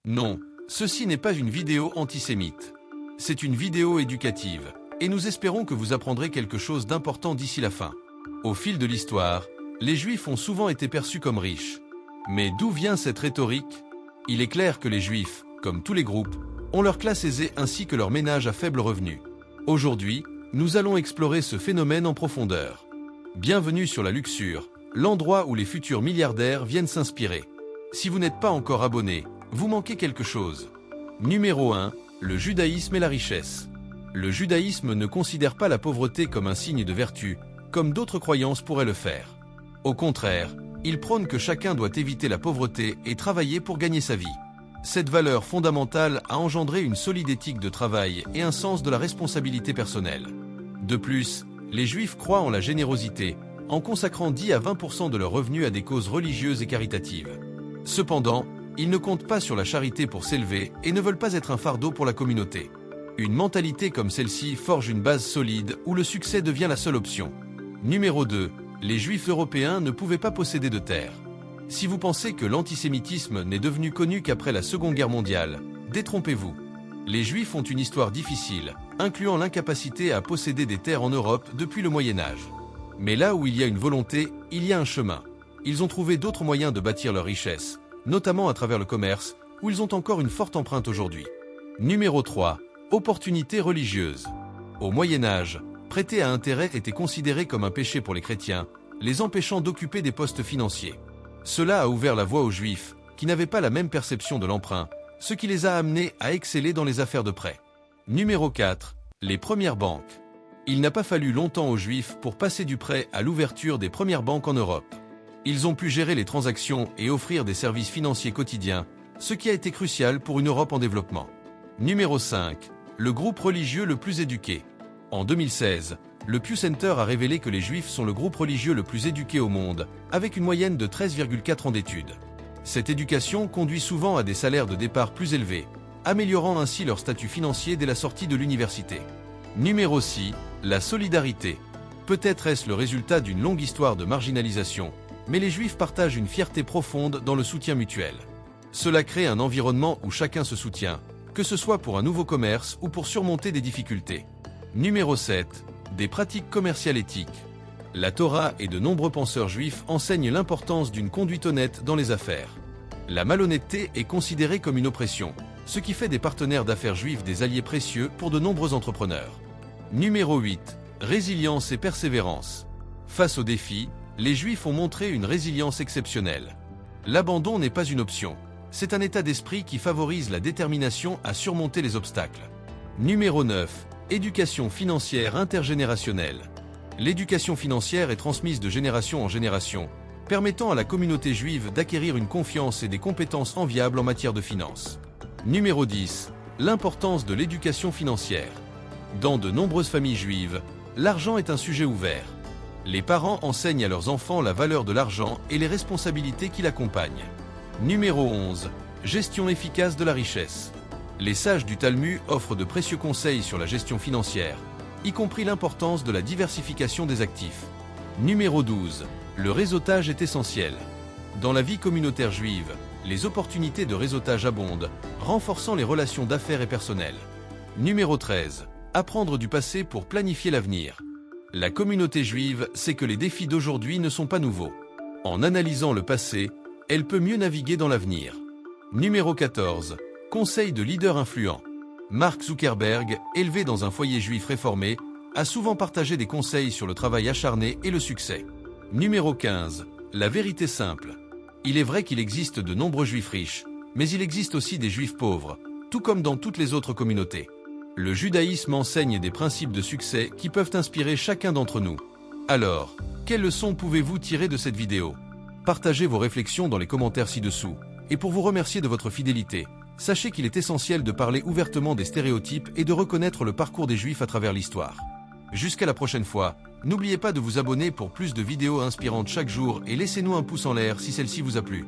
Non, ceci n'est pas une vidéo antisémite. C'est une vidéo éducative, et nous espérons que vous apprendrez quelque chose d'important d'ici la fin. Au fil de l'histoire, les Juifs ont souvent été perçus comme riches. Mais d'où vient cette rhétorique? Il est clair que les Juifs, comme tous les groupes, ont leur classe aisée ainsi que leur ménage à faible revenu. Aujourd'hui, nous allons explorer ce phénomène en profondeur. Bienvenue sur la Luxure, l'endroit où les futurs milliardaires viennent s'inspirer. Si vous n'êtes pas encore abonné, vous manquez quelque chose. Numéro 1, le judaïsme et la richesse. Le judaïsme ne considère pas la pauvreté comme un signe de vertu, comme d'autres croyances pourraient le faire. Au contraire, il prône que chacun doit éviter la pauvreté et travailler pour gagner sa vie. Cette valeur fondamentale a engendré une solide éthique de travail et un sens de la responsabilité personnelle. De plus, les Juifs croient en la générosité, en consacrant 10 à 20% de leurs revenus à des causes religieuses et caritatives. Cependant, ils ne comptent pas sur la charité pour s'élever et ne veulent pas être un fardeau pour la communauté. Une mentalité comme celle-ci forge une base solide où le succès devient la seule option. Numéro 2. Les Juifs européens ne pouvaient pas posséder de terre. Si vous pensez que l'antisémitisme n'est devenu connu qu'après la Seconde Guerre mondiale, détrompez-vous. Les Juifs ont une histoire difficile, incluant l'incapacité à posséder des terres en Europe depuis le Moyen-Âge. Mais là où il y a une volonté, il y a un chemin. Ils ont trouvé d'autres moyens de bâtir leur richesse, notamment à travers le commerce, où ils ont encore une forte empreinte aujourd'hui. Numéro 3. Opportunités religieuses. Au Moyen-Âge, prêter à intérêt était considéré comme un péché pour les chrétiens, les empêchant d'occuper des postes financiers. Cela a ouvert la voie aux Juifs, qui n'avaient pas la même perception de l'emprunt, ce qui les a amenés à exceller dans les affaires de prêt. Numéro 4. Les premières banques. Il n'a pas fallu longtemps aux Juifs pour passer du prêt à l'ouverture des premières banques en Europe. Ils ont pu gérer les transactions et offrir des services financiers quotidiens, ce qui a été crucial pour une Europe en développement. Numéro 5. Le groupe religieux le plus éduqué. En 2016, le Pew Center a révélé que les Juifs sont le groupe religieux le plus éduqué au monde, avec une moyenne de 13,4 ans d'études. Cette éducation conduit souvent à des salaires de départ plus élevés, améliorant ainsi leur statut financier dès la sortie de l'université. Numéro 6. La solidarité. Peut-être est-ce le résultat d'une longue histoire de marginalisation, mais les Juifs partagent une fierté profonde dans le soutien mutuel. Cela crée un environnement où chacun se soutient, que ce soit pour un nouveau commerce ou pour surmonter des difficultés. Numéro 7. Des pratiques commerciales éthiques. La Torah et de nombreux penseurs juifs enseignent l'importance d'une conduite honnête dans les affaires. La malhonnêteté est considérée comme une oppression, ce qui fait des partenaires d'affaires juifs des alliés précieux pour de nombreux entrepreneurs. Numéro 8. Résilience et persévérance. Face aux défis, les Juifs ont montré une résilience exceptionnelle. L'abandon n'est pas une option, c'est un état d'esprit qui favorise la détermination à surmonter les obstacles. Numéro 9. Éducation financière intergénérationnelle. L'éducation financière est transmise de génération en génération, permettant à la communauté juive d'acquérir une confiance et des compétences enviables en matière de finances. Numéro 10. L'importance de l'éducation financière. Dans de nombreuses familles juives, l'argent est un sujet ouvert. Les parents enseignent à leurs enfants la valeur de l'argent et les responsabilités qui l'accompagnent. Numéro 11. Gestion efficace de la richesse. Les sages du Talmud offrent de précieux conseils sur la gestion financière, y compris l'importance de la diversification des actifs. Numéro 12. Le réseautage est essentiel. Dans la vie communautaire juive, les opportunités de réseautage abondent, renforçant les relations d'affaires et personnelles. Numéro 13. Apprendre du passé pour planifier l'avenir. La communauté juive sait que les défis d'aujourd'hui ne sont pas nouveaux. En analysant le passé, elle peut mieux naviguer dans l'avenir. Numéro 14. Conseil de leader influent. Mark Zuckerberg, élevé dans un foyer juif réformé, a souvent partagé des conseils sur le travail acharné et le succès. Numéro 15. La vérité simple. Il est vrai qu'il existe de nombreux juifs riches, mais il existe aussi des juifs pauvres, tout comme dans toutes les autres communautés. Le judaïsme enseigne des principes de succès qui peuvent inspirer chacun d'entre nous. Alors, quelles leçons pouvez-vous tirer de cette vidéo? Partagez vos réflexions dans les commentaires ci-dessous. Et pour vous remercier de votre fidélité, sachez qu'il est essentiel de parler ouvertement des stéréotypes et de reconnaître le parcours des Juifs à travers l'histoire. Jusqu'à la prochaine fois, n'oubliez pas de vous abonner pour plus de vidéos inspirantes chaque jour et laissez-nous un pouce en l'air si celle-ci vous a plu.